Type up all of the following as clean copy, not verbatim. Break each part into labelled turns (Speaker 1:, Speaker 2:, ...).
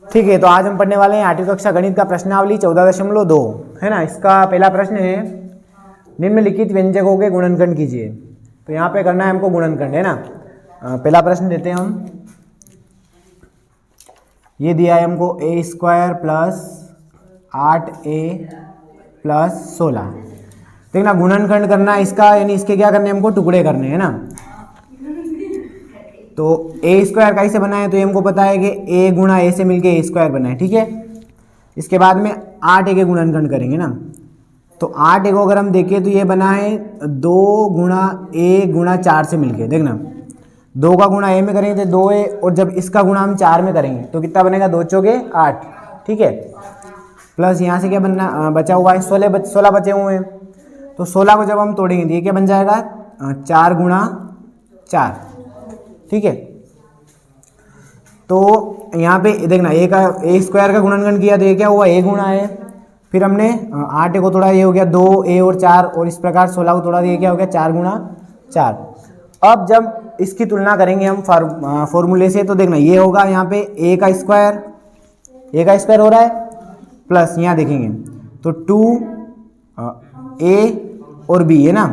Speaker 1: ठीक है, तो आज हम पढ़ने वाले हैं 8वीं कक्षा गणित का प्रश्नावली 14.2 है ना। इसका पहला प्रश्न है निम्नलिखित व्यंजकों के गुणनखंड कीजिए। तो यहाँ पे करना है हमको गुणनखंड, है ना। पहला प्रश्न देते हैं हम। ये दिया है हमको a² प्लस 8a प्लस 16। देखना गुणनखंड करना है इसका, यानी इसके क्या करने हैं हमको, टुकड़े करने हैं ना। तो a² कैसे बना है, तो ये हमको पता है कि a गुणा a से मिलके a² बना है, ठीक है। इसके बाद में 8a के गुणनखंड करेंगे ना। तो 8a को अगर हम देखें तो ये बना है 2 गुणा a गुणा 4 से मिलके। देखना 2 का गुणा a में करेंगे तो 2a, और जब इसका गुणा हम 4 में करेंगे तो कितना बनेगा, 2 चौके 8, ठीक है। प्लस यहाँ से क्या बनना बचा हुआ है, 16 बचे हुए हैं। तो 16 को जब हम तोड़ेंगे तो ये क्या बन जाएगा, 4 गुणा 4, ठीक है। तो यहाँ पे देखना a² का गुणनखंड किया तो ये क्या हुआ, a गुणा है। फिर हमने 8a को तोड़ा, ये हो गया 2a और 4, और इस प्रकार 16 को तोड़ा तो ये क्या हो गया, 4 गुणा 4। अब जब इसकी तुलना करेंगे हम फॉर्मूले से, तो देखना ये होगा यहाँ पे a का स्क्वायर हो रहा है, प्लस यहाँ देखेंगे तो 2a और b है ना।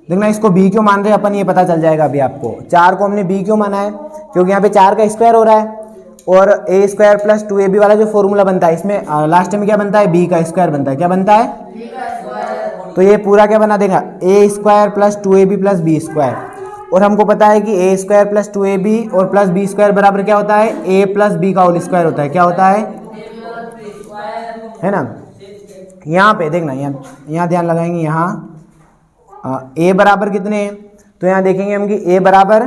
Speaker 1: देखना इसको b क्यों मान रहे हैं अपन, ये पता चल जाएगा अभी आपको। 4 को हमने b क्यों माना है, क्योंकि यहाँ पे 4 का स्क्वायर हो रहा है, और a² प्लस 2ab वाला जो फॉर्मूला बनता है इसमें लास्ट में क्या बनता है, b का स्क्वायर बनता है। क्या बनता है, तो ये पूरा क्या बना देगा, a² plus 2ab plus b²। और हमको पता है कि a² प्लस 2ab और प्लस b² बराबर क्या होता है, a प्लस b का होल स्क्वायर होता है। क्या होता है ना। यहाँ पे देखना, यहाँ ध्यान लगाएंगे, यहाँ a बराबर कितने हैं, तो यहाँ देखेंगे हम कि a बराबर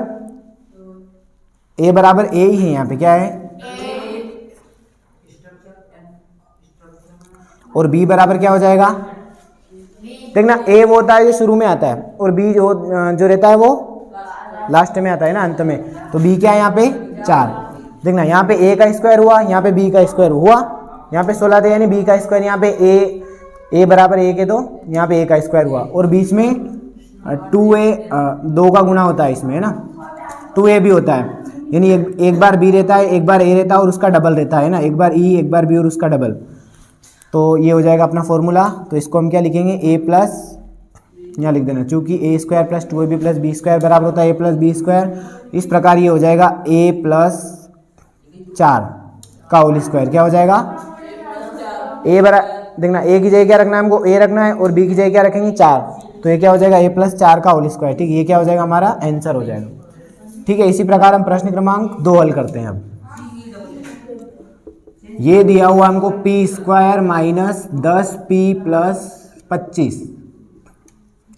Speaker 1: a ही है। यहाँ पे क्या है, और b बराबर क्या हो जाएगा, देखना a वो होता है जो शुरू में आता है, और b जो रहता है वो लास्ट में आता है ना, अंत में। तो b क्या है यहाँ पे 4। देखना यहाँ पे a का स्क्वायर हुआ, यहाँ पे b का स्क्वायर हुआ, यहाँ पे 16 थे यानी b का स्क्वायर, यहाँ पे a बराबर 1 है तो यहाँ पे a का स्क्वायर हुआ, और बीच में 2a 2 का गुणा होता है इसमें, है ना। 2a भी होता है, यानी एक बार b रहता है, एक बार a रहता है और उसका डबल रहता है ना, एक बार e एक बार b और उसका डबल। तो ये हो जाएगा अपना फॉर्मूला। तो इसको हम क्या लिखेंगे, a प्लस, यहाँ लिख देना, चूंकि a² plus 2ab plus b² बराबर होता है a प्लस b²। इस प्रकार ये हो जाएगा a प्लस 4 का होल स्क्वायर। क्या हो जाएगा, देखना a की जगह क्या रखना है हमको, a रखना है, और b की जगह क्या रखेंगे 4। तो ये क्या हो जाएगा, a प्लस 4 का होल स्क्वायर, ठीक है। ये क्या हो जाएगा, हमारा आंसर हो जाएगा, ठीक है। इसी प्रकार हम प्रश्न क्रमांक 2 हल करते हैं। अब ये दिया हुआ हमको p² माइनस 10p प्लस 25,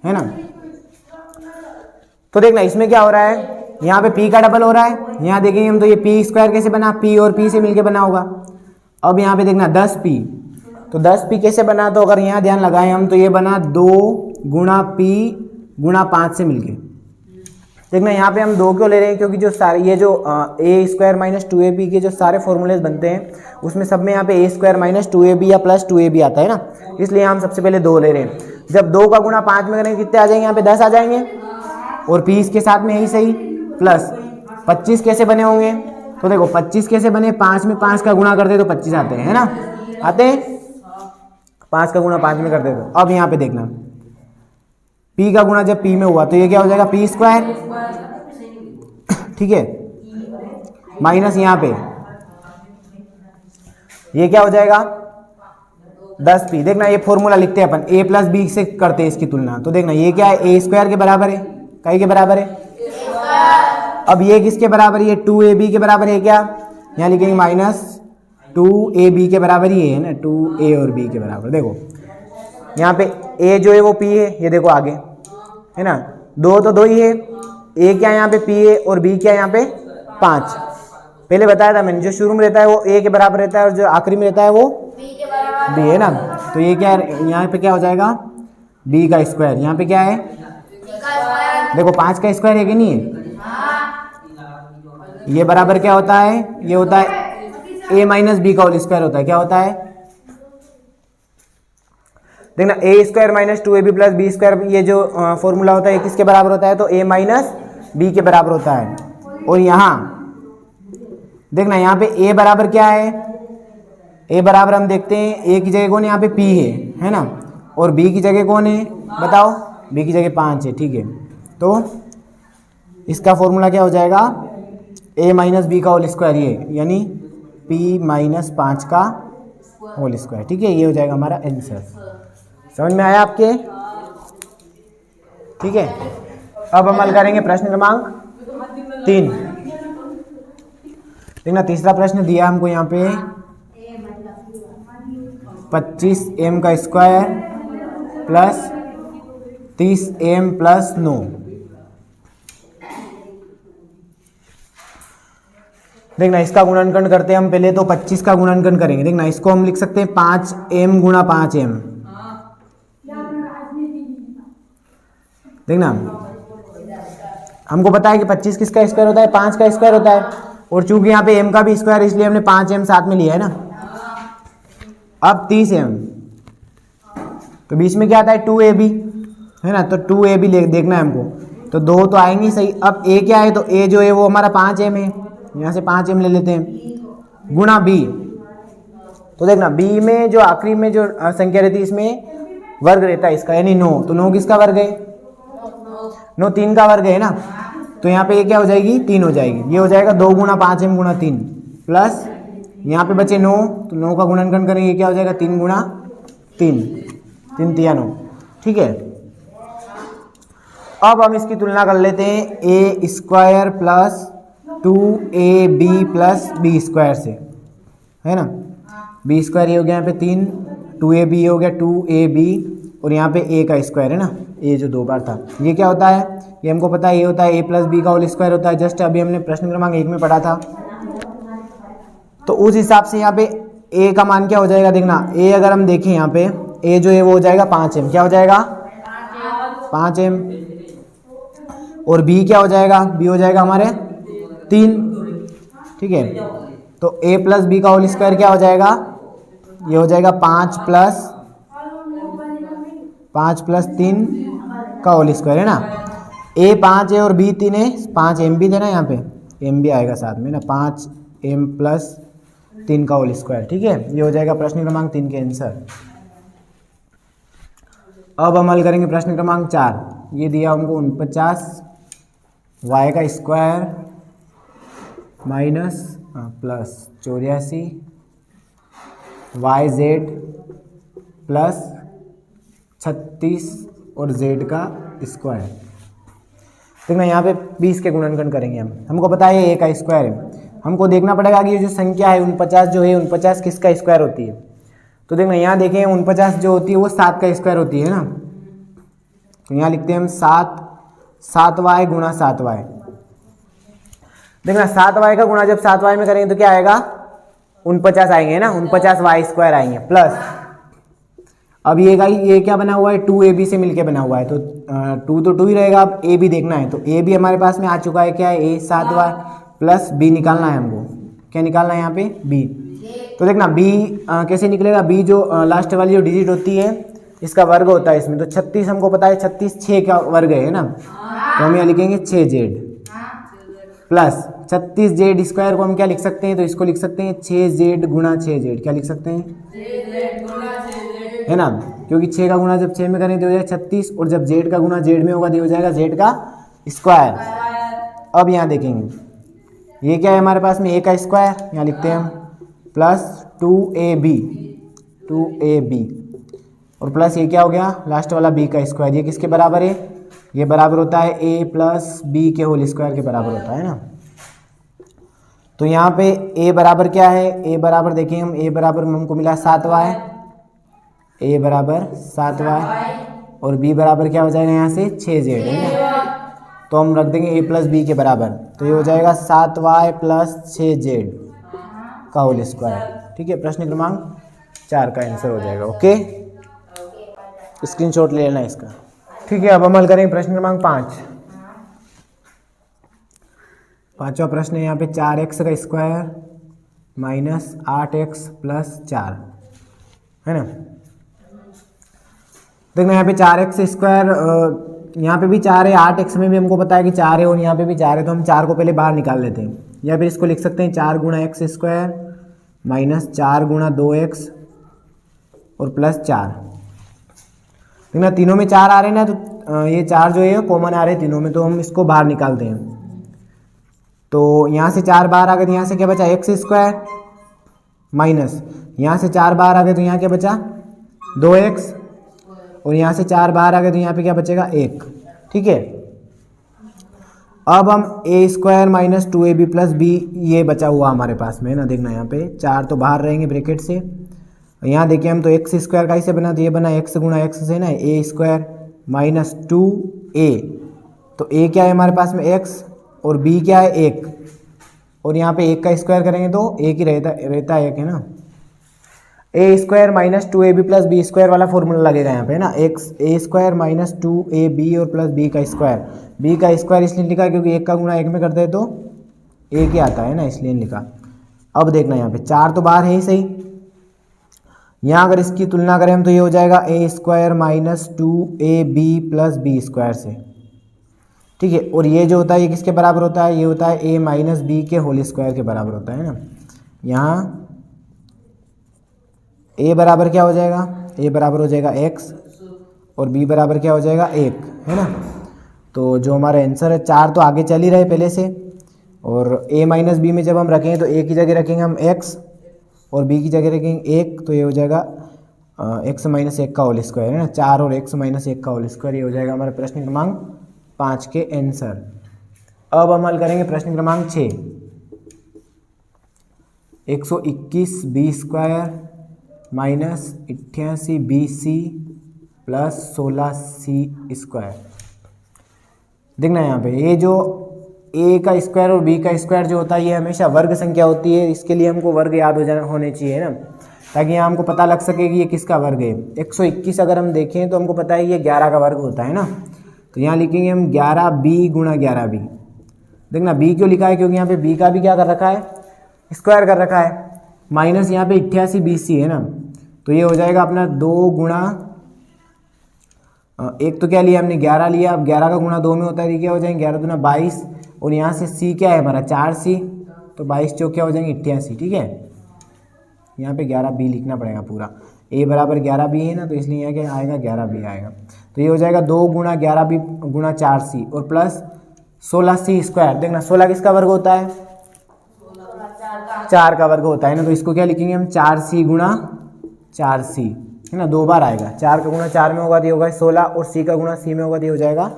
Speaker 1: है ना। तो देखना इसमें क्या हो रहा है, यहाँ पे p का डबल हो रहा है। यहाँ देखेंगे हम तो ये p² कैसे बना, p और p से मिलके बना होगा। अब यहाँ पे देखना 10p, तो 10p कैसे बना, तो अगर यहाँ ध्यान लगाएं हम तो ये बना 2 गुणा p गुणा 5 से मिलके। देखना यहाँ पे हम 2 क्यों ले रहे हैं, क्योंकि जो सारे ये जो a² माइनस 2ab के जो सारे फॉर्मूलेज बनते हैं उसमें सब में यहाँ पे a² माइनस 2ab या प्लस 2ab आता है ना, इसलिए हम सबसे पहले 2 ले रहे हैं। जब 2 का गुणा 5 में करेंगे कितने आ जाएंगे, यहाँ पे 10 आ जाएंगे, और p इसके साथ में यही सही, प्लस 25 कैसे बने होंगे, तो देखो 25 कैसे बने, 5 में 5 का गुणा करते तो 25 आते हैं, है ना, आते हैं। 5 का गुणा 5 में करते तो। अब यहाँ पे देखना p का गुणा जब p में हुआ तो ये क्या हो जाएगा, p², ठीक है, माइनस यहाँ पे ये क्या हो जाएगा 10p। देखना ये फॉर्मूला लिखते हैं अपन, a प्लस b से करते हैं इसकी तुलना। तो देखना ये क्या है, a² के बराबर है, कई के बराबर है। अब ये किसके बराबर है, ये 2ab के बराबर है। क्या यहाँ लिखेंगे माइनस 2ab के बराबर ही है ना, 2a और b के बराबर। देखो यहाँ पे a जो है वो p है, ये देखो आगे है ना, 2 तो 2 ही है, a क्या यहाँ पे p है, और b क्या यहाँ पे 5। पहले बताया था मैंने, जो शुरू में रहता है वो a के बराबर रहता है, और जो आखिरी में रहता है वो b है ना। तो ये क्या है, यहाँ पे क्या हो जाएगा, b का स्क्वायर। यहाँ पे क्या है, देखो 5 का स्क्वायर है कि नहीं है, ये बराबर क्या होता है, ये होता है a माइनस b का होल स्क्वायर होता है। क्या होता है, देखना a² minus 2ab plus b², ये जो फॉर्मूला होता है किसके बराबर होता है, तो a माइनस b के बराबर होता है। और यहाँ देखना यहाँ पे a बराबर क्या है, a बराबर हम देखते हैं a की जगह कौन है, यहाँ पे p है ना, और b की जगह कौन है बताओ, b की जगह 5 है, ठीक है। तो इसका फॉर्मूला क्या हो जाएगा, a माइनस बी का होल स्क्वायर, ये यानी p माइनस 5 का होल स्क्वायर, ठीक है, ये हो जाएगा हमारा आंसर। समझ में आया आपके, ठीक है। अब हम हल करेंगे प्रश्न क्रमांक 3। देखना तीसरा प्रश्न दिया हमको यहाँ पे 25m का स्क्वायर प्लस 30m प्लस 9। देखना इसका गुणनखंड करते हैं हम, पहले तो 25 का गुणनखंड करेंगे। देखना इसको हम लिख सकते हैं 5m गुणा 5m। देखना हमको पता है कि 25 किसका स्क्वायर होता है, 5 का स्क्वायर होता है, और चूंकि यहाँ पे m का भी स्क्वायर है इसलिए हमने 5m साथ में लिया है ना। अब 30m, तो बीच में क्या आता है 2ab है ना, तो 2ab देखना है हमको, तो 2 तो आएंगे सही। अब a क्या है, तो a जो है वो हमारा 5m है, यहाँ से 5m ले लेते हैं, गुणा b। तो देखना b में जो आखिरी में जो संख्या रहती है इसमें वर्ग रहता है इसका, यानी 9, तो 9 किसका वर्ग है, 9 3 का वर्ग है ना, तो यहाँ पे ये क्या हो जाएगी 3 हो जाएगी, ये हो जाएगा 2 गुणा 5m गुणा 3 प्लस यहाँ पे बचे 9, तो 9 का गुणनखंड करेंगे, ये क्या हो जाएगा 3 गुणा 3, 3 तिया 9, ठीक है। अब हम इसकी तुलना कर लेते हैं a square plus 2ab plus b square से, है ना। b स्क्वायर ये हो गया यहाँ पे 3, 2ab ये हो गया 2ab, और यहाँ पे a का स्क्वायर है ना, a जो 2 बार था, ये क्या होता है, ये हमको पता है ये होता है a प्लस बी का होल स्क्वायर होता है, जस्ट अभी हमने प्रश्न क्रमांक 1 में पढ़ा था। तो उस हिसाब से यहाँ पे a का मान क्या हो जाएगा, देखना a अगर हम देखें यहाँ पे a जो है वो हो जाएगा 5m, क्या हो जाएगा 5m, और b क्या हो जाएगा, b हो जाएगा हमारे 3, ठीक है। तो a प्लस बी का होल स्क्वायर क्या हो जाएगा, ये हो जाएगा 5 प्लस 3 का होल स्क्वायर है ना। a 5 है और b 3 है, 5m भी देना यहाँ पे, m भी आएगा साथ में ना, 5m प्लस 3 का होल स्क्वायर, ठीक है। ये हो जाएगा प्रश्न क्रमांक 3 के आंसर। अब हम हल करेंगे प्रश्न क्रमांक 4। ये दिया हमको 49 y का square minus plus 84 YZ plus 36 और z का स्क्वायर। देखना यहाँ पे 20 के गुणनखंड करेंगे हम, हमको पता है a का स्क्वायर है, हमको देखना पड़ेगा कि ये जो संख्या है 49 जो है 49 किसका स्क्वायर होती है। तो देखना यहाँ देखें 49 जो होती है वो 7 का स्क्वायर होती है ना, तो यहाँ लिखते हैं हम 7y गुणा 7y। देखना 7y का गुणा जब 7y में करेंगे तो क्या आएगा 49 आएंगे ना, 49y स्क्वायर आएंगे, प्लस अब ये क्या बना हुआ है 2ab से मिलके बना हुआ है, तो 2 तो 2 ही रहेगा। अब a भी देखना है, तो a भी हमारे पास में आ चुका है, क्या है a 7y प्लस b निकालना है हमको, क्या निकालना है यहाँ पे b। तो देखना b कैसे निकलेगा, b जो लास्ट वाली जो डिजिट होती है इसका वर्ग होता है इसमें, तो 36 हमको पता है 36 6 का वर्ग है ना, तो हम यहाँ लिखेंगे 6z प्लस 36z स्क्वायर को हम क्या लिख सकते हैं, तो इसको लिख सकते हैं 6z गुणा 6z, क्या लिख सकते हैं है ना, क्योंकि 6 का गुणा जब 6 में करें तो हो जाएगा 36, और जब z का गुणा z में होगा तो हो जाएगा z का स्क्वायर। अब यहाँ देखेंगे ये क्या है हमारे पास में a का स्क्वायर, यहाँ लिखते हैं हम प्लस 2ab और प्लस ये क्या हो गया लास्ट वाला b का स्क्वायर, ये किसके बराबर है, ये बराबर होता है a प्लस b के होल स्क्वायर के बराबर होता है ना। तो यहाँ पे a बराबर क्या है, a बराबर देखें हम, a बराबर हमको मिला 7y, a बराबर 7y और b बराबर क्या हो जाएगा यहाँ से 6z है ना, तो हम रख देंगे a प्लस b के बराबर, तो ये हो जाएगा 7y प्लस 6z का होल स्क्वायर, ठीक है। प्रश्न क्रमांक 4 का आंसर हो जाएगा, ओके, स्क्रीनशॉट ले लेना इसका, ठीक है। अब हम हल करेंगे प्रश्न क्रमांक 5। पांचवा प्रश्न है यहाँ पे 4x का स्क्वायर माइनस 8x प्लस 4 है ना। देखना यहाँ पे 4x स्क्वायर यहाँ पे भी 4 है, 8x में भी हमको पता है कि 4 है और यहाँ पे भी 4 है, तो हम 4 को पहले बाहर निकाल लेते हैं। या फिर इसको लिख सकते हैं 4 गुणा एक्स स्क्वायर माइनस 4 गुणा 2x और प्लस 4। देखना तीनों में 4 आ रहे हैं ना, तो ये 4 जो है कॉमन आ रहे हैं तीनों में, तो हम इसको बाहर निकालते हैं। तो यहाँ से 4 बाहर आ गए तो यहाँ से क्या बचा एक्स स्क्वायर माइनस यहाँ से 4 बाहर आ गए तो यहाँ क्या बचा 2x और यहाँ से 4 बाहर आ गए तो यहाँ पे क्या बचेगा 1। ठीक है, अब हम a square minus 2ab plus b ये बचा हुआ हमारे पास में है ना। देखना यहाँ पे 4 तो बाहर रहेंगे ब्रैकेट से, यहाँ देखिए हम तो एक्स स्क्वायर का इसे बना, तो ये बना एक्स गुणा एक्स से ना ए स्क्वायर माइनस 2a, तो a क्या है हमारे पास में x और b क्या है 1, और यहाँ पे 1 का स्क्वायर करेंगे तो 1 ही रहता है 1 है ना। A square minus 2ab plus b square वाला फॉर्मूला लगेगा यहाँ पे ना, एक्स ए स्क्वायर माइनस 2ab और प्लस b का स्क्वायर। b का स्क्वायर इसलिए लिखा क्योंकि 1 का गुणा 1 में करते हैं तो 1 ही आता है ना, इसलिए लिखा। अब देखना यहाँ पे 4 तो बाहर है ही सही, यहाँ अगर इसकी तुलना करें हम तो ये हो जाएगा a square minus 2ab plus b square से। ठीक है, और ये जो होता है ये किसके बराबर होता है, ये होता है a माइनस बी के होल स्क्वायर के बराबर होता है ना। यहाँ a बराबर क्या हो जाएगा, a बराबर हो जाएगा x और b बराबर क्या हो जाएगा 1 है ना। तो जो हमारा आंसर है 4 तो आगे चल ही रहे पहले से, और a माइनस बी में जब हम रखेंगे तो a की जगह रखेंगे हम x और b की जगह रखेंगे 1, तो ये हो जाएगा x माइनस 1 का होल स्क्वायर है ना। 4 और x माइनस 1 का होल स्क्वायर, ये हो जाएगा हमारा प्रश्न क्रमांक 5 के आंसर। अब हम हल करेंगे प्रश्न क्रमांक 6। 121 b square minus 88 b c plus 16 c square. देखना यहाँ पे ये जो a का स्क्वायर और b का स्क्वायर जो होता है ये हमेशा वर्ग संख्या होती है, इसके लिए हमको वर्ग याद होने चाहिए ना, ताकि यहाँ हमको पता लग सके कि ये किसका वर्ग है। 121 अगर हम देखें तो हमको पता है ये 11 का वर्ग होता है ना, तो यहाँ लिखेंगे हम 11b गुणा 11b। देखना b क्यों लिखा है, क्योंकि यहाँ पे b का भी क्या कर रखा है स्क्वायर कर रखा है, माइनस यहाँ पे 88 BC है ना, तो ये हो जाएगा अपना 2 गुणा एक तो क्या लिया हमने 11 लिया, अब 11 का गुणा 2 में होता है, क्या हो जाएंगे 11 दूना 22, और यहाँ से c क्या है हमारा 4c, तो 22 चौक क्या हो जाएंगे 88। ठीक है, यहाँ पे 11b लिखना पड़ेगा पूरा, a बराबर 11b है ना, तो इसलिए यहाँ क्या आएगा 11b आएगा। तो ये हो जाएगा 2 गुणा 11b गुणा 4c और प्लस 16c स्क्वायर। देखना 16 किसका वर्ग होता है 4 का वर्ग होता है ना, तो इसको क्या लिखेंगे हम 4c गुणा 4c है ना, 2 बार आएगा। 4 का गुणा 4 में होगा तो ये होगा 16 और c का गुणा c में होगा तो ये हो जाएगा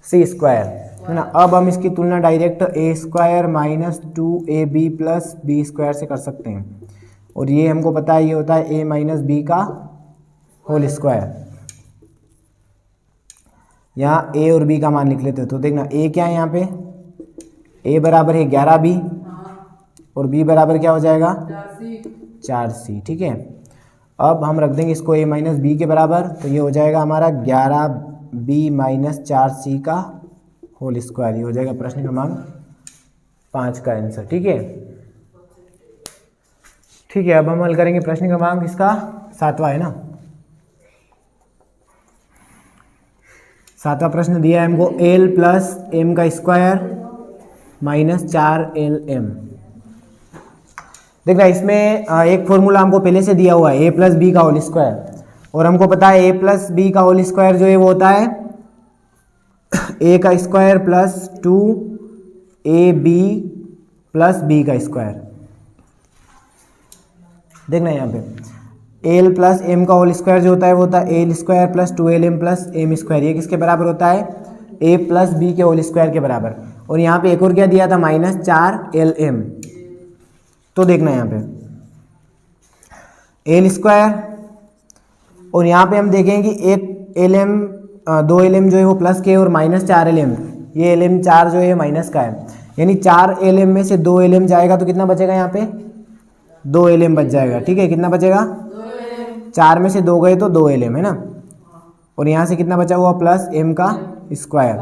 Speaker 1: c स्क्वायर है ना। अब हम इसकी तुलना direct a square minus 2ab plus b square से कर सकते हैं, और ये हमको पता है ये होता है a माइनस बी का होल स्क्वायर। यहाँ a और b का मान लिख लेते हैं, तो देखना a क्या है यहाँ पे a बराबर है 11b और b बराबर क्या हो जाएगा 4c। ठीक है, अब हम रख देंगे इसको a माइनस बी के बराबर, तो ये हो जाएगा हमारा 11b माइनस 4c का होल स्क्वायर। ये हो जाएगा प्रश्न क्रमांक 5 का आंसर। ठीक है, ठीक है, अब हम हल करेंगे प्रश्न क्रमांक इसका 7वां है ना। 7वां प्रश्न दिया है हमको l प्लस m का स्क्वायर माइनस 4lm। देखना इसमें एक फॉर्मूला हमको पहले से दिया हुआ है a प्लस बी का होल स्क्वायर, और हमको पता है a प्लस बी का होल स्क्वायर जो है वो होता है a का square plus 2ab plus b का स्क्वायर। देखना यहाँ पे l प्लस m का होल स्क्वायर जो होता है वो होता है l square plus 2lm plus m square. ये किसके बराबर होता है a प्लस b के होल स्क्वायर के बराबर, और यहाँ पे एक और क्या दिया था माइनस 4lm। तो देखना यहाँ पे l स्क्वायर, और यहाँ पे हम देखेंगे कि एक lm 2lm जो है वो प्लस के और माइनस 4lm, ये lm 4 जो है माइनस का है, यानी 4lm में से 2lm जाएगा तो कितना बचेगा यहाँ पे 2lm बच जाएगा। ठीक है, कितना बचेगा 4 में से 2 गए तो 2lm है ना, और यहाँ से कितना बचा हुआ प्लस m का स्क्वायर।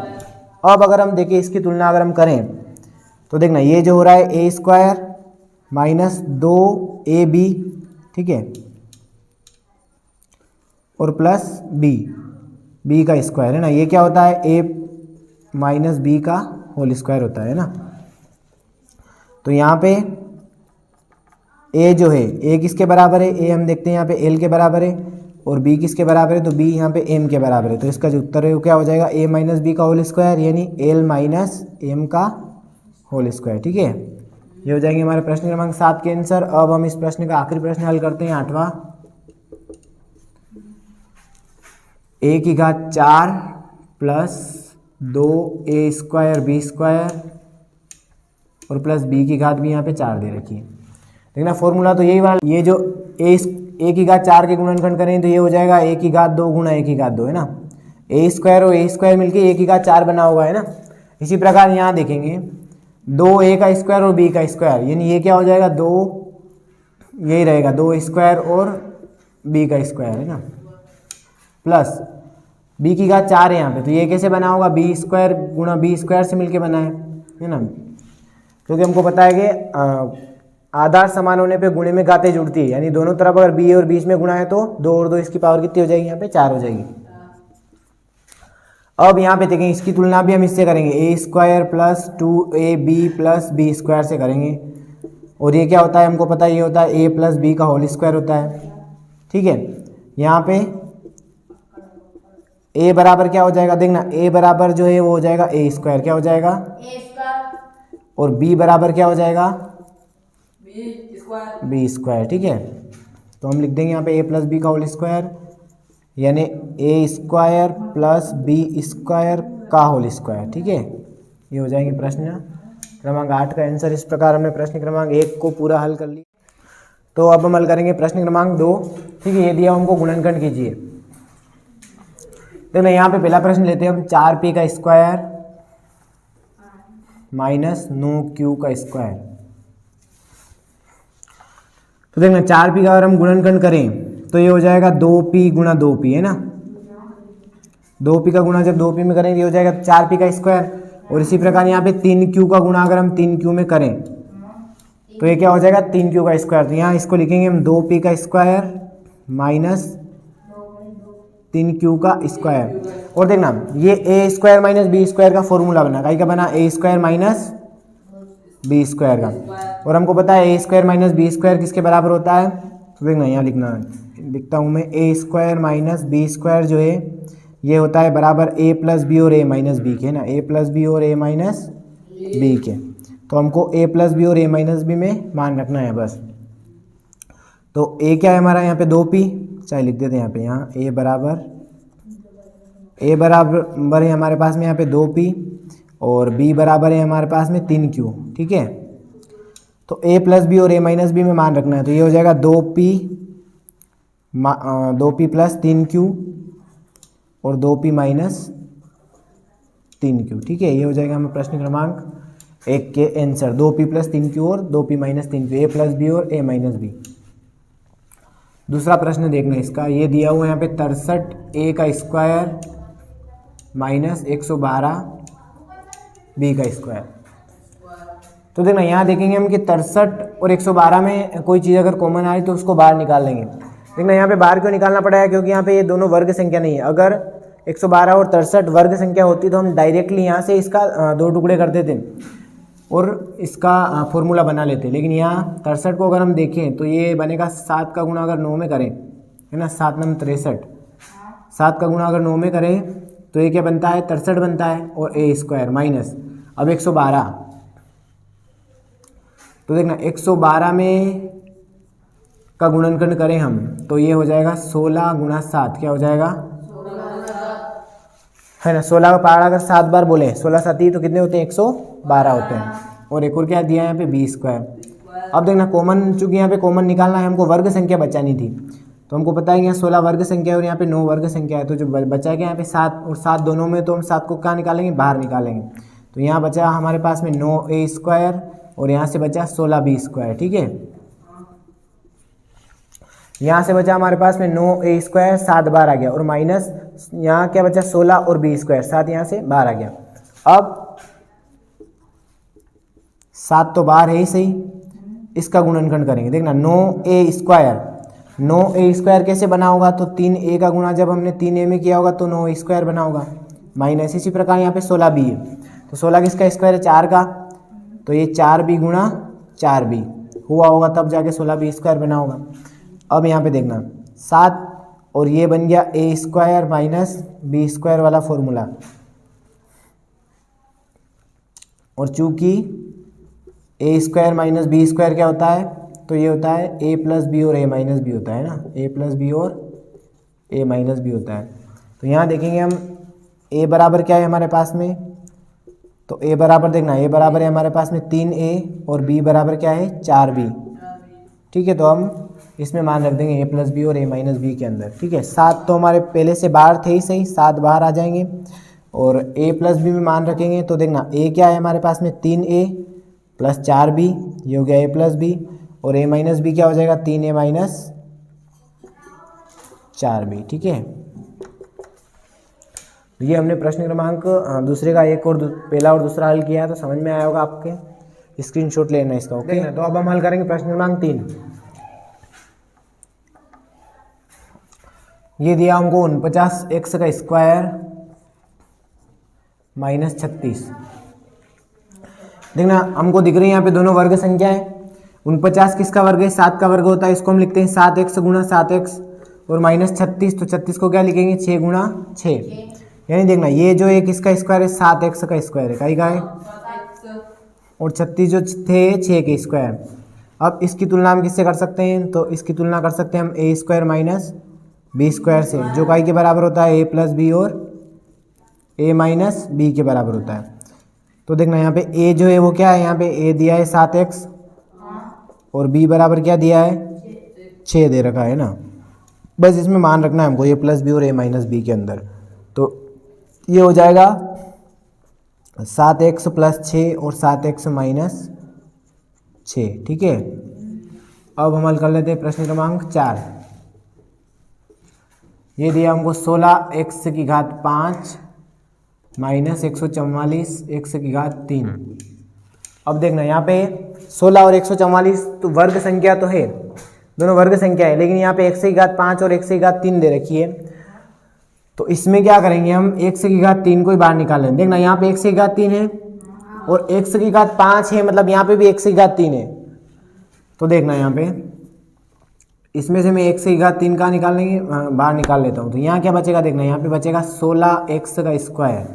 Speaker 1: अब अगर हम देखें इसकी तुलना अगर हम करें तो देखना ये जो हो रहा है a स्क्वायर माइनस 2ab, ठीक है, और प्लस b, बी का स्क्वायर है ना, ये क्या होता है ए माइनस बी का होल स्क्वायर होता है ना। तो यहाँ पे ए जो है ए किसके बराबर है, ए हम देखते हैं यहाँ पे एल के बराबर है, और बी किसके बराबर है, तो बी यहाँ पे एम के बराबर है। तो इसका जो उत्तर है वो क्या हो जाएगा, ए माइनस बी का होल स्क्वायर यानी एल माइनस एम का होल स्क्वायर। ठीक है, ये हो जाएंगे हमारे प्रश्न क्रमांक 7 के आंसर। अब हम इस प्रश्न का आखिरी प्रश्न हल करते हैं, 8वां। ए की घात 4 प्लस 2a² b² और प्लस बी की घात भी यहाँ पे 4 दे रखी है। देखना फॉर्मूला तो यही वाला, ये जो ए की घात 4 के गुणनखंड करें तो ये हो जाएगा ए की घात 2 गुणा ए की घात 2 है ना, a² और a² मिलके ए की घात 4 बना होगा है ना। इसी प्रकार यहाँ देखेंगे 2a का स्क्वायर और b का स्क्वायर, यानी ये क्या हो जाएगा 2, यही रहेगा 2² और b का स्क्वायर है ना, प्लस b की घात 4 है यहाँ पे, तो ये कैसे बना होगा, b² गुणा b² से मिलके बना है ना, क्योंकि हमको पता है कि आधार समान होने पे गुणे में घातें जुड़ती है, यानी दोनों तरफ अगर b और बीच में गुणा है तो 2 और 2 इसकी पावर कितनी हो जाएगी, यहाँ पे 4 हो जाएगी। अब यहाँ पे देखेंगे इसकी तुलना भी हम इससे करेंगे, a² plus 2ab plus b² से करेंगे, और ये क्या होता है हमको पता है, ये होता है a प्लस b का होल स्क्वायर होता है। ठीक है, यहाँ पे a बराबर क्या हो जाएगा, देखना a बराबर जो है वो हो जाएगा a², क्या हो जाएगा a², और b बराबर क्या हो जाएगा b²। ठीक है, तो हम लिख देंगे यहाँ पे a प्लस बी का होल स्क्वायर यानी a² प्लस b² का होल स्क्वायर। ठीक है, ये हो जाएंगे प्रश्न क्रमांक 8 का आंसर। इस प्रकार हमने प्रश्न क्रमांक 1 को पूरा हल कर लिया। तो अब हम हल करेंगे प्रश्न क्रमांक 2। ठीक है, ये दिया हमको गुणनखंड कीजिए। देखना यहाँ पे पहला प्रश्न लेते हैं हम, 4p का स्क्वायर माइनस 9q का स्क्वायर। तो देखना 4p का अगर हम गुणनखंड करें तो ये हो जाएगा 2p गुणा 2p है ना, 2p का गुणा जब 2p में करेंगे ये हो जाएगा 4p का स्क्वायर, और इसी प्रकार यहाँ पे 3q का गुणा अगर हम 3q में करें तो ये क्या हो जाएगा 3q का स्क्वायर। तो यहाँ इसको लिखेंगे हम 2p का स्क्वायर माइनस 3q का स्क्वायर। और देखना ये a² माइनस b² का फॉर्मूला बना, कहीं का बना a² माइनस b² का, और हमको पता है a² माइनस b² किसके बराबर होता है। तो देखना यहाँ लिखता हूँ मैं, a² माइनस b² जो है ये होता है बराबर a प्लस बी और a माइनस बी के, है ना, a प्लस बी और a माइनस बी के। तो हमको a प्लस बी और a माइनस बी में मान रखना है बस। तो a क्या है हमारा यहाँ पे 2p, चाहे लिख देते हैं यहाँ पे, यहाँ a बराबर है हमारे पास में यहाँ पे 2p, और b बराबर है हमारे पास में 3q। ठीक है, तो a प्लस बी और a माइनस बी में मान रखना है, तो ये हो जाएगा 2p प्लस 3q और 2p माइनस 3q। ठीक है, ये हो जाएगा हमें प्रश्न क्रमांक 1 के आंसर, 2p प्लस 3q और 2p minus 3q, a plus b और a माइनस बी। दूसरा प्रश्न देखना इसका, ये दिया हुआ है यहाँ पे 63a का स्क्वायर माइनस 112 b का स्क्वायर। तो देखना यहाँ देखेंगे हम कि 63 और 112 में कोई चीज़ अगर कॉमन आए तो उसको बाहर निकाल लेंगे। देखना यहाँ पे बाहर क्यों निकालना पड़ा है, क्योंकि यहाँ पे ये दोनों वर्ग संख्या नहीं है। अगर 112 और 63 वर्ग संख्या होती तो हम डायरेक्टली यहाँ से इसका 2 टुकड़े कर देते और इसका फॉर्मूला बना लेते, लेकिन यहाँ 63 को अगर हम देखें तो ये बनेगा 7 का गुणा अगर 9 में करें, है ना, 7 9 63, 7 का गुणा अगर 9 में करें तो ये क्या बनता है 63 बनता है, और a² माइनस अब 112। तो देखना 112 में का गुणनखंड करें हम तो ये हो जाएगा 16 गुणा 7, क्या हो जाएगा है ना, 16 का पहाड़ा अगर 7 बार बोले 16 7 तो कितने होते हैं 112 होते हैं। और एक और क्या दिया है यहाँ पे b²। अब देखना कॉमन, चूंकि यहाँ पे कॉमन निकालना है हमको, वर्ग संख्या बचानी थी, तो हमको पता है यहाँ 16 वर्ग संख्या है और यहाँ पे 9 वर्ग संख्या है, तो जो बचा क्या यहाँ पे 7 और 7 दोनों में, तो हम 7 को कहाँ निकालेंगे, बाहर निकालेंगे। तो यहाँ बचा हमारे पास में 9a² और यहाँ से बचा 16b²। ठीक है, यहाँ से बचा हमारे पास में 9a² 7 बार आ गया, और माइनस यहाँ क्या बचा 16 और b² 7 यहाँ से बाहर आ गया। अब 7 तो बाहर है ही सही, इसका गुणनखंड करेंगे। देखना 9a² 9a² कैसे बना होगा, तो 3a का गुणा जब हमने 3a में किया होगा तो 9a² बना होगा, माइनस इसी प्रकार यहाँ पे 16b है, तो 16 किसका स्क्वायर है, 4 का, तो ये 4b गुणा 4b हुआ होगा तब जाके 16b² बना होगा। अब यहाँ पे देखना 7 और ये बन गया a² माइनस b² वाला फॉर्मूला, और चूंकि a² माइनस b² क्या होता है, तो ये होता है a प्लस बी और a माइनस बी होता है ना, a प्लस बी और a माइनस बी होता है। तो यहाँ देखेंगे हम a बराबर क्या है हमारे पास में, तो a बराबर देखना, a बराबर है हमारे पास में 3a और b बराबर क्या है 4b, ठीक है। तो हम इसमें मान रख देंगे a प्लस बी और a माइनस बी के अंदर, ठीक है। 7 तो हमारे पहले से बाहर थे ही सही, 7 बाहर आ जाएंगे, और a प्लस बी में मान रखेंगे तो देखना a क्या है हमारे पास में 3a प्लस 4b, ये हो गया a प्लस बी, और a माइनस बी क्या हो जाएगा 3a माइनस 4b, ठीक है। ये हमने प्रश्न क्रमांक दूसरे का एक और पहला और दूसरा हल किया है, तो समझ में आया होगा आपके, स्क्रीनशॉट लेना इसका, ओके। तो अब हम हल करेंगे प्रश्न क्रमांक 3। ये दिया हमको 49x² माइनस 36, देखना हमको दिख रही है यहाँ पे दोनों वर्ग संख्या है। 49 किसका वर्ग है, 7 का वर्ग होता है, इसको हम लिखते हैं 7x गुणा 7x, और माइनस 36, तो 36 को क्या लिखेंगे 6 गुणा 6, यानी देखना ये जो एक इसका स्क्वायर है 7x का स्क्वायर है, कहीं का है, और 36 जो थे 6 के स्क्वायर। अब इसकी तुलना हम किससे कर सकते हैं, तो इसकी तुलना कर सकते हैं हम a² माइनस b² से, जो काई के बराबर होता है a प्लस बी और a माइनस बी के बराबर होता है। तो देखना यहाँ पे a जो है वो क्या है, यहाँ पे a दिया है 7x और b बराबर क्या दिया है 6 दे रखा है ना, बस इसमें मान रखना है हमको a प्लस बी और a माइनस बी के अंदर। तो ये हो जाएगा 7x प्लस 6 और 7x माइनस 6, ठीक है। अब हम हल कर लेते हैं प्रश्न क्रमांक 4। ये दिया हमको 16x⁵ माइनस 144 x⁵3। अब देखना यहाँ पे 16 और 144 तो वर्ग संख्या तो है, दोनों वर्ग संख्या है, लेकिन यहाँ पे x⁵5 और x⁵3 दे रखी है, तो इसमें क्या करेंगे हम x⁵3 को ही बाहर निकाल लेंगे। देखना यहाँ पे x⁵3 है और x⁵5 है, मतलब यहाँ पे भी x⁵3 है। तो देखना यहाँ पे इसमें से मैं x⁵3 का निकाल लेंगे, बाहर निकाल लेता हूँ, तो यहाँ क्या बचेगा, देखना यहाँ पे बचेगा 16x²।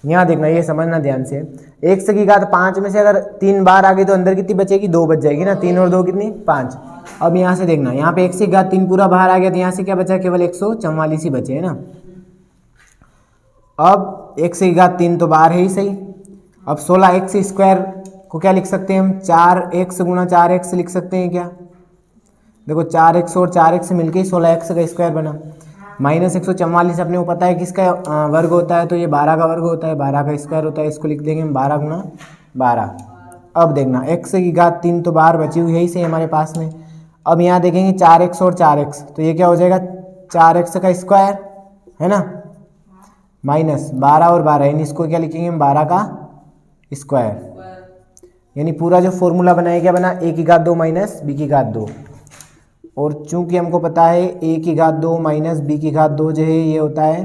Speaker 1: यहाँ देखना ये समझना ध्यान से, x⁵5 में से अगर 3 बाहर आ गई तो अंदर कितनी बचेगी, 2 बच जाएगी ना, 3 और 2 कितनी 5। अब यहाँ से देखना यहाँ पे x⁵3 पूरा बाहर आ गया, तो यहाँ से क्या बचा, केवल 144 ही बचे है ना। अब x⁵3 तो बाहर है ही सही। अब 16x² को क्या लिख सकते हैं हम, 4x गुणा 4x लिख सकते हैं क्या, देखो 4x और 4x मिलके 16x² बना, माइनस 144 अपने को पता है किसका वर्ग होता है, तो ये 12 का वर्ग होता है, 12 का स्क्वायर होता है, इसको लिख देंगे हम 12 गुणा 12। अब देखना x⁵3 तो बाहर बची हुई है ही सही हमारे पास में। अब यहाँ देखेंगे 4x और 4x, तो ये क्या हो जाएगा 4x² है ना, माइनस 12 और 12, यानी इसको क्या लिखेंगे हम 12 का स्क्वायर, यानी पूरा जो फॉर्मूला बना है क्या बना, a⁵2 माइनस b⁵2। और चूंकि हमको पता है a⁵2 माइनस b⁵2 जो है ये होता है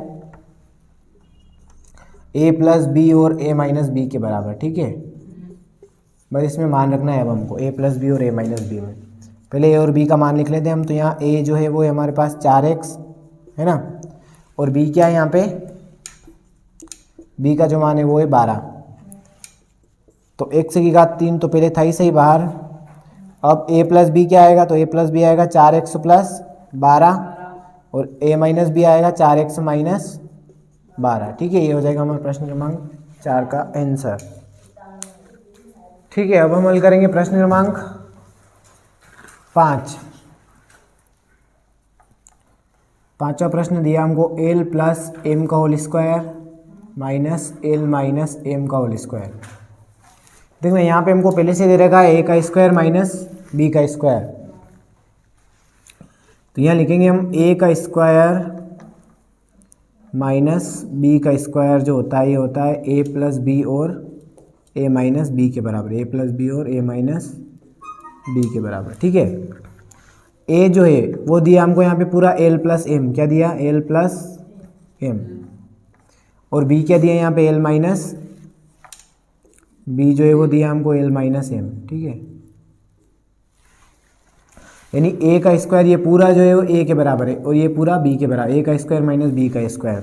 Speaker 1: a प्लस बी और a माइनस बी के बराबर, ठीक है। बस इसमें मान रखना है अब हमको a प्लस बी और a माइनस बी में। पहले a और b का मान लिख लेते हैं हम, तो यहाँ a जो है वो है हमारे पास 4x है ना, और b क्या है यहाँ पे, b का जो मान है वो है 12। तो x⁵3 तो पहले था ही सही बाहर। अब a प्लस बी क्या आएगा, तो a प्लस बी आएगा 4x प्लस 12 और a माइनस बी आएगा 4x माइनस 12, ठीक है। ये हो जाएगा हमारा प्रश्न क्रमांक 4 का आंसर, ठीक है। अब हम हल करेंगे प्रश्न क्रमांक 5। पांचवा प्रश्न दिया हमको l प्लस m का whole square minus l minus m का होल स्क्वायर। देखो यहाँ पे हमको पहले से दे रखा है a का स्क्वायर माइनस b का स्क्वायर, तो यहाँ लिखेंगे हम a का स्क्वायर माइनस b का स्क्वायर जो होता है ये होता है a प्लस बी और a माइनस बी के बराबर, a प्लस बी और a माइनस बी के बराबर, ठीक है। ए जो है वो दिया हमको यहाँ पे पूरा एल प्लस एम, क्या दिया, एल प्लस एम, और बी क्या दिया यहाँ पे एल माइनस बी जो है वो दिया हमको एल माइनस एम, ठीक है। यानी ए का स्क्वायर ये पूरा जो है वो ए के बराबर है और ये पूरा बी के बराबर, ए का स्क्वायर माइनस बी का स्क्वायर।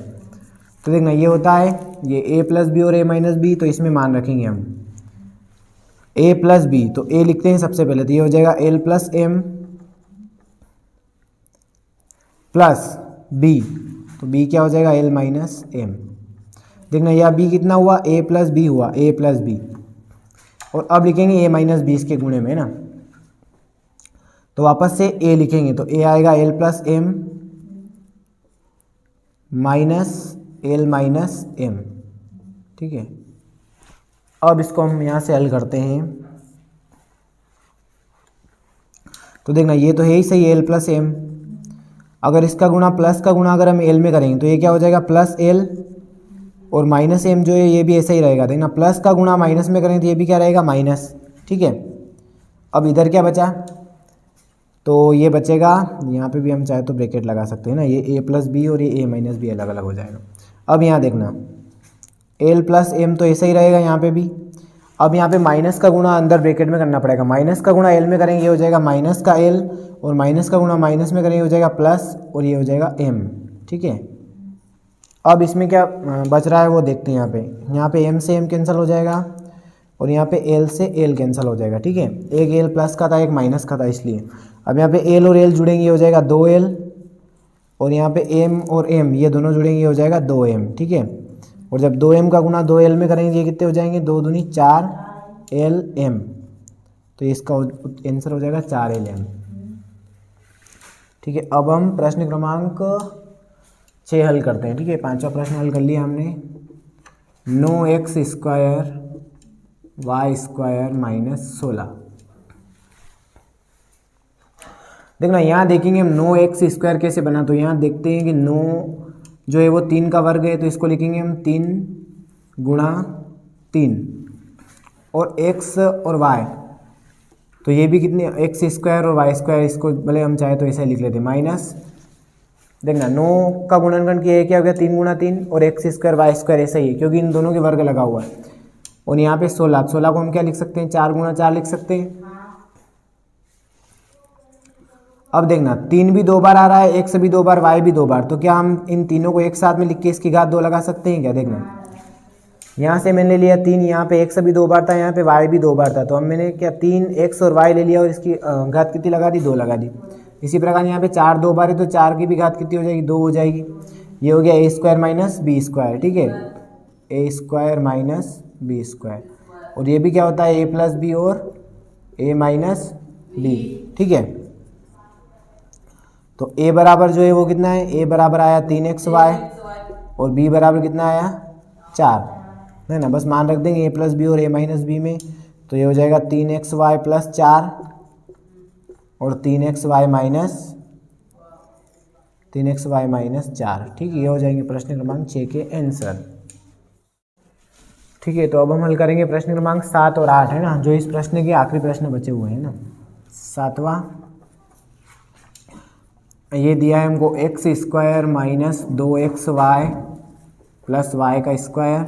Speaker 1: तो देखना ये होता है ये ए प्लस बी और ए माइनस बी, तो इसमें मान रखेंगे हम ए प्लस बी, तो ए लिखते हैं सबसे पहले, तो ये हो जाएगा l plus m plus b, तो बी क्या हो जाएगा एल माइनस एम। देखना यह बी कितना हुआ, ए प्लस बी हुआ, ए प्लस बी, और अब लिखेंगे ए माइनस बी इसके गुणे में ना, तो वापस से ए लिखेंगे, तो ए आएगा l plus m minus l minus m, ठीक है। अब इसको हम यहाँ से हल करते हैं, तो देखना ये तो है ही सही एल प्लस एम, अगर इसका गुणा प्लस का गुणा अगर हम एल में करेंगे तो ये क्या हो जाएगा प्लस एल, और माइनस एम जो है ये भी ऐसा ही रहेगा। देखना प्लस का गुणा माइनस में करेंगे तो ये भी क्या रहेगा माइनस, ठीक है। अब इधर क्या बचा, तो ये बचेगा, यहाँ पे भी हम चाहे तो ब्रैकेट लगा सकते हैं ना, ये ए प्लस बी और ये ए माइनस बी अलग अलग हो जाएगा। अब यहाँ देखना एल प्लस एम तो ऐसा ही रहेगा यहाँ पे भी। अब यहाँ पे माइनस का गुणा अंदर ब्रैकेट में करना पड़ेगा, माइनस का गुणा एल में करेंगे ये हो जाएगा माइनस का एल, और माइनस का गुणा माइनस में करेंगे हो जाएगा प्लस, और ये हो जाएगा एम, ठीक है। अब इसमें क्या बच रहा है वो देखते हैं, यहाँ पे एम से एम कैंसिल हो जाएगा, और यहाँ पे एल से एल कैंसिल हो जाएगा, ठीक है। एक एल प्लस का था एक माइनस का था इसलिए। अब यहाँ पे एल और एल जुड़ेंगे हो जाएगा 2l, और यहाँ पे एम और एम ये दोनों जुड़ेंगे हो जाएगा 2m, ठीक है। और जब 2m का गुणा 2l में करेंगे ये कितने हो जाएंगे, 2 दूनी 4lm, तो इसका आंसर हो जाएगा 4lm, ठीक है। अब हम प्रश्न क्रमांक 6 हल करते हैं, ठीक है। 5वां प्रश्न हल कर लिया हमने, 9x square Y square minus 16। देखना यहाँ देखेंगे हम 9x स्क्वायर कैसे बना, तो यहाँ देखते हैं कि 9 जो है वो 3 का वर्ग है, तो इसको लिखेंगे हम 3 गुणा 3, और x और y, तो ये भी कितने x स्क्वायर और y स्क्वायर, इसको भले हम चाहे तो ऐसा लिख लेते हैं माइनस। देखना 9 का गुणनखंड किया क्या हो गया 3 गुणा 3, और x स्क्वायर y स्क्वायर ऐसा ही है क्योंकि इन दोनों के वर्ग लगा हुआ है। और यहाँ पे 16 को हम क्या लिख सकते हैं, 4 गुणा 4 लिख सकते हैं। अब देखना 3 भी 2 बार आ रहा है, x भी 2 बार, y भी 2 बार, तो क्या हम इन तीनों को एक साथ में लिख के इसकी घात 2 लगा सकते हैं क्या। देखना यहाँ से मैंने लिया 3, यहाँ पे x भी 2 बार था, यहाँ पे y भी 2 बार था, तो हम मैंने क्या 3x और y ले लिया और इसकी घात कितनी लगा दी, 2 लगा दी। इसी प्रकार यहाँ पे 4 2 बार है तो 4 की भी घात कितनी हो जाएगी, 2 हो जाएगी। ये हो गया a square minus b square, ठीक है, a square minus b square, और ये भी क्या होता है a प्लस बी और a माइनस बी, ठीक है। तो a बराबर जो है वो कितना है, a बराबर आया 3xy, और b बराबर कितना आया 4, है ना। बस मान रख देंगे a प्लस बी और a माइनस बी में, तो ये हो जाएगा 3xy प्लस 4 और 3xy माइनस 4, ठीक है। ये हो जाएंगे प्रश्न क्रमांक 6 के आंसर, ठीक है। तो अब हम हल करेंगे प्रश्न क्रमांक 7 और 8, है ना, जो इस प्रश्न के आखिरी प्रश्न बचे हुए हैं ना। 7वां ये दिया है हमको x square minus 2xy plus y का स्क्वायर,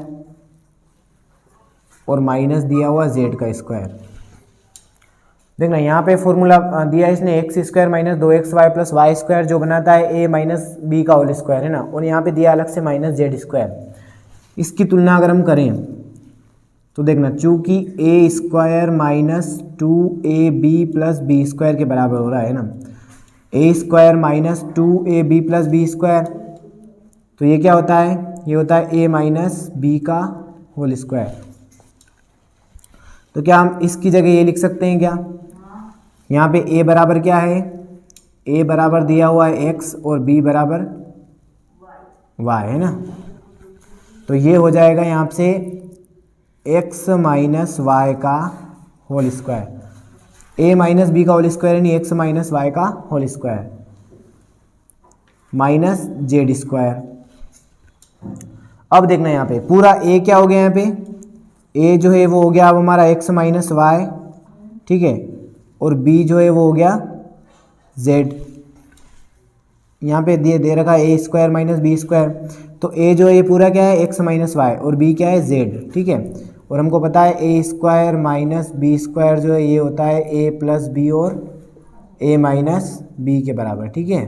Speaker 1: और माइनस दिया हुआ z का स्क्वायर। देखना यहाँ पे फॉर्मूला दिया है इसने x square minus 2xy plus y square जो बनाता है a माइनस बी का होल स्क्वायर, है ना, और यहाँ पे दिया अलग से माइनस z स्क्वायर। इसकी तुलना अगर हम करें तो देखना चूँकि a square minus 2ab plus b square के बराबर हो रहा है ना, a square minus 2ab plus b square, तो ये क्या होता है, ये होता है a माइनस बी का होल स्क्वायर। तो क्या हम इसकी जगह ये लिख सकते हैं क्या, यहाँ पे a बराबर क्या है, a बराबर दिया हुआ है x और b बराबर y, है ना। तो ये हो जाएगा यहाँ से x माइनस वाई का whole square, a minus b का होल स्क्वायर यानी x माइनस वाई का whole square minus z square. अब देखना यहाँ पे पूरा a क्या हो गया, यहाँ पे a जो है वो हो गया अब हमारा x माइनस वाई, ठीक है, और b जो है वो हो गया जेड, यहाँ पे दे रखा है ए स्क्वायर माइनस बी स्क्वायर, तो ए जो है ये पूरा क्या है एक्स माइनस वाई और बी क्या है जेड, ठीक है। और हमको पता है ए स्क्वायर माइनस बी स्क्वायर जो है ये होता है ए प्लस बी और ए माइनस बी के बराबर, ठीक है।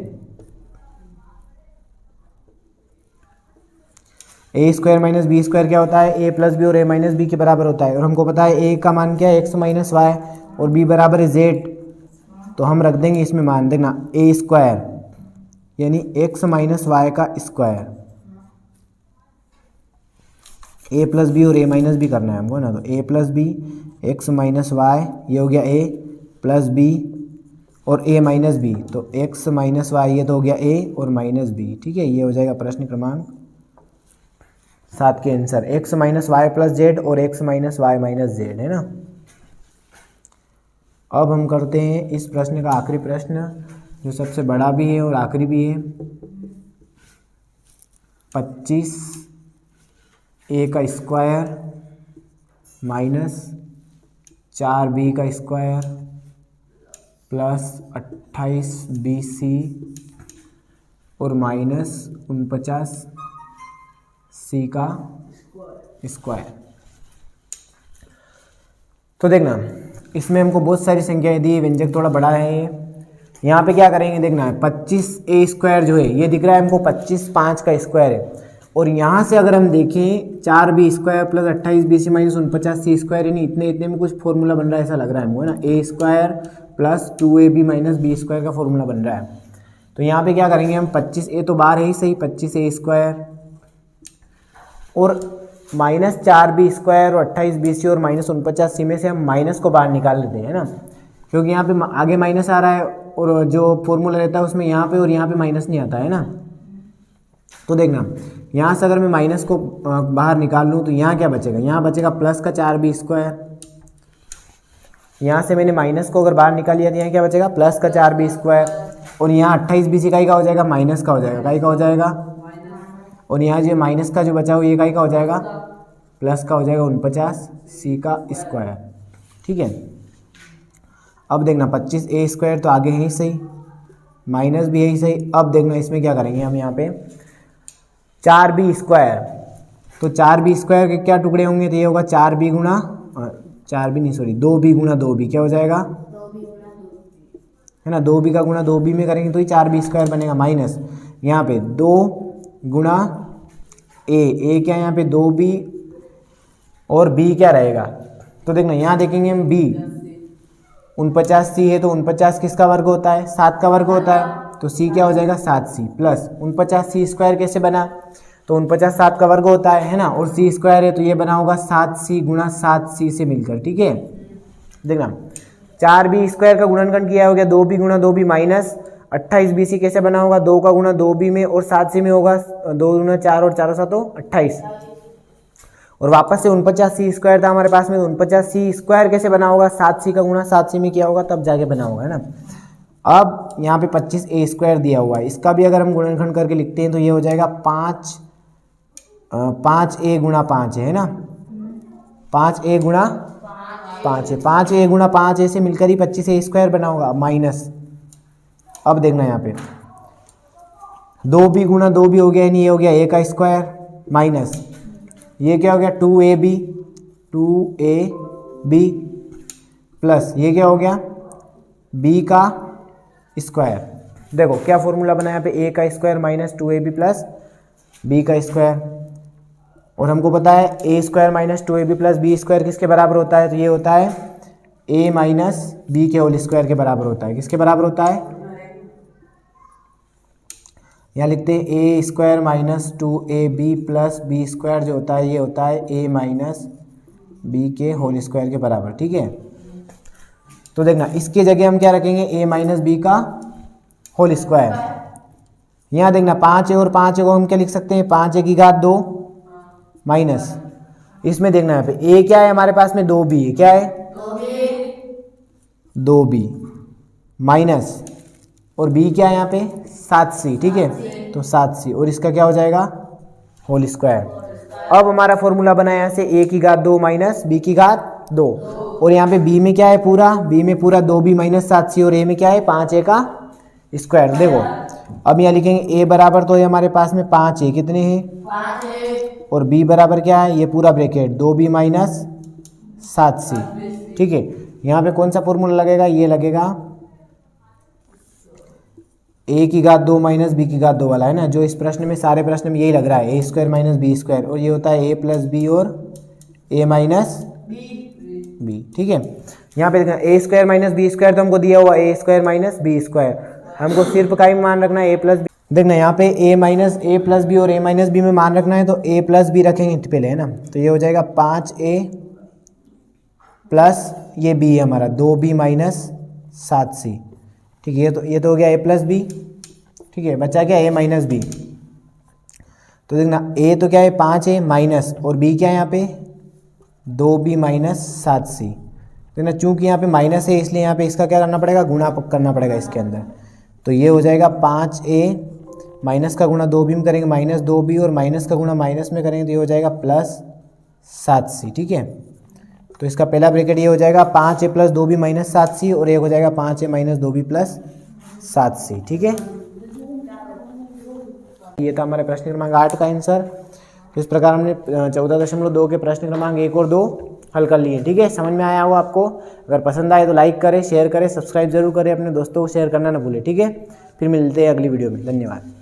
Speaker 1: ए स्क्वायर माइनस बी स्क्वायर क्या होता है, ए प्लस बी और ए माइनस बी के बराबर होता है। और हमको पता है ए का मान क्या है एक्स माइनस वाई और बी बराबर है जेड, तो हम रख देंगे इसमें मान देना ए स्क्वायर यानी एक्स माइनस वाई का स्क्वायर, ए प्लस बी और ए माइनस बी करना है हमको ना, तो a plus b x minus y ये हो गया ए प्लस बी और ए माइनस बी, तो एक्स माइनस वाई ये तो हो गया ए और माइनस बी, ठीक है। ये हो जाएगा प्रश्न क्रमांक 7 के answer, x minus y plus z और x minus y minus z, है ना। अब हम करते हैं इस प्रश्न का आखिरी प्रश्न जो सबसे बड़ा भी है और आखिरी भी है। 25 ए का स्क्वायर माइनस 4b का स्क्वायर प्लस 28 BC और माइनस 49 C का स्क्वायर। तो देखना इसमें हमको बहुत सारी संख्याएं दी, व्यंजक थोड़ा बड़ा है। यहाँ पे क्या करेंगे देखना है 25 ए स्क्वायर जो है ये दिख रहा है हमको 25 5 का स्क्वायर है, और यहाँ से अगर हम देखें 4b square plus 28 BC minus 49 C square, यानी इतने इतने में कुछ फॉर्मूला बन रहा है ऐसा लग रहा है हमको, है ना। A square plus 2ab minus b square का फॉर्मूला बन रहा है। तो यहाँ पे क्या करेंगे हम 25 ए तो बाहर है ही सही, 25 ए स्क्वायर और माइनस 4b स्क्वायर और 28 BC और माइनस 49 C में से हम माइनस को बाहर निकाल लेते हैं ना, क्योंकि यहाँ पे आगे माइनस आ रहा है और जो फॉर्मूला रहता है उसमें यहाँ पे और यहाँ पे माइनस नहीं आता है ना। तो देखना यहाँ से अगर मैं माइनस को बाहर निकाल लूँ तो यहाँ क्या बचेगा, यहाँ बचेगा प्लस का 4b स्क्वायर, यहाँ से मैंने माइनस को अगर बाहर निकाल लिया तो यहाँ क्या बचेगा प्लस का 4b स्क्वायर, और यहाँ 28 BC का हो जाएगा माइनस का हो जाएगा, का हो जाएगा, और यहाँ जो माइनस का जो बचा हो ये का हो जाएगा प्लस का हो जाएगा 49 C का स्क्वायर, ठीक है। अब देखना 25 ए स्क्वायर तो आगे है ही सही, माइनस भी है ही सही। अब देखना इसमें क्या करेंगे हम यहाँ पे 4b स्क्वायर, तो 4b स्क्वायर के क्या टुकड़े होंगे, तो ये होगा 4b गुना 4b नहीं सॉरी 2b गुना 2b क्या हो जाएगा, है ना। 2b का गुना 2b में करेंगे तो ही 4b स्क्वायर बनेगा, माइनस यहाँ पे 2 गुना ए क्या यहाँ पे 2b और b क्या रहेगा, तो देखना यहाँ देखेंगे हम b 49 C है तो 49 किसका वर्ग होता है 7 का वर्ग होता है, तो C क्या हो जाएगा 7C प्लस 49 C स्क्वायर कैसे बना, तो 49 7 का वर्ग होता है ना, और C स्क्वायर है तो ये बना होगा 7C गुना 7C से मिलकर, ठीक है। देखना 4b स्क्वायर का गुणनखंड किया हो गया 2b गुना 2b माइनस 28 BC कैसे बना होगा 2 का गुना 2b में और 7C में होगा 2 गुना 4 और 4 7 28, और वापस से 49 C स्क्वायर था हमारे पास में, 49 C स्क्वायर कैसे बना होगा 7C का गुना 7C में किया होगा तब जाके बना होगा, है ना। अब यहाँ पे 25 ए स्क्वायर दिया हुआ है, इसका भी अगर हम गुणनखंड करके लिखते हैं तो ये हो जाएगा 5a गुना 5 है ना, 5a गुना 5 है, 5a गुना 5 से मिलकर ही 25 ए स्क्वायर बना होगा माइनस। अब देखना यहाँ पे 2b गुना 2b हो गया, यानी ये हो गया a का स्क्वायर माइनस ये क्या हो गया 2ab प्लस ये क्या हो गया b का स्क्वायर। देखो क्या फॉर्मूला बना यहाँ पे a का square minus 2ab plus b का स्क्वायर, और हमको पता है a square minus 2ab plus b square किसके बराबर होता है, तो ये होता है a माइनस b के होल स्क्वायर के बराबर होता है। किसके बराबर होता है, यहाँ लिखते हैं a square minus 2ab plus b square जो होता है ये होता है a माइनस बी के होल स्क्वायर के बराबर, ठीक है। तो देखना इसके जगह हम क्या रखेंगे a माइनस बी का होल स्क्वायर। यहाँ देखना 5 है और 5 को हम क्या लिख सकते हैं 5 की घात 2 माइनस, इसमें देखना यहाँ पे a क्या है हमारे पास में 2b है, क्या है 2b माइनस और b क्या है यहाँ पे 7c, ठीक है, तो 7c और इसका क्या हो जाएगा होल स्क्वायर। अब हमारा फॉर्मूला बना है यहाँ से a की घात 2 माइनस b की घात 2, और यहाँ पे b में क्या है पूरा, b में पूरा 2b माइनस 7c और a में क्या है 5a का स्क्वायर। देखो अब यहाँ लिखेंगे a बराबर तो ये हमारे पास में 5 है, कितने हैं
Speaker 2: 5 है,
Speaker 1: और b बराबर क्या है, ये पूरा ब्रैकेट 2b माइनस 7c। ठीक है, यहाँ पे कौन सा फॉर्मूला लगेगा, ये लगेगा a की घात 2 माइनस b की घात 2 वाला है ना, जो इस प्रश्न में सारे प्रश्न में यही लग रहा है, a square minus b square, और ये होता है a प्लस बी और a माइनस बी। ठीक है, यहाँ पे देखना a square minus b square तो हमको दिया हुआ a square minus b square, हमको सिर्फ का ही मान रखना है a प्लस बी। देखना यहाँ पे a minus a plus b और a माइनस बी में मान रखना है, तो a प्लस बी रखेंगे पहले है ना, तो ये हो जाएगा 5a प्लस ये b है हमारा 2b माइनस 7c। ठीक है, ये तो हो गया a प्लस बी। ठीक है, बचा क्या a माइनस बी। तो देखना a तो क्या है 5a माइनस और b क्या है यहाँ पे 2b माइनस 7c। देखना चूंकि यहाँ पे माइनस है इसलिए यहाँ पे इसका क्या करना पड़ेगा, गुणा करना पड़ेगा इसके अंदर। तो ये हो जाएगा 5a माइनस का गुणा 2b में करेंगे माइनस 2b और माइनस का गुणा माइनस में करेंगे तो ये हो जाएगा प्लस 7c। ठीक है, तो इसका पहला ब्रैकेट ये हो जाएगा 5a plus 2b minus 7c और एक हो जाएगा 5a minus 2b plus 7c। ठीक है, ये था हमारे प्रश्न क्रमांक 8 का आंसर। तो इस प्रकार हमने 14.2 के प्रश्न क्रमांक 1 और 2 हल कर लिए। ठीक है, समझ में आया हो आपको। अगर पसंद आए तो लाइक करें, शेयर करें, सब्सक्राइब जरूर करें, अपने दोस्तों को शेयर करना ना भूलें। ठीक है, फिर मिलते हैं अगली वीडियो में। धन्यवाद।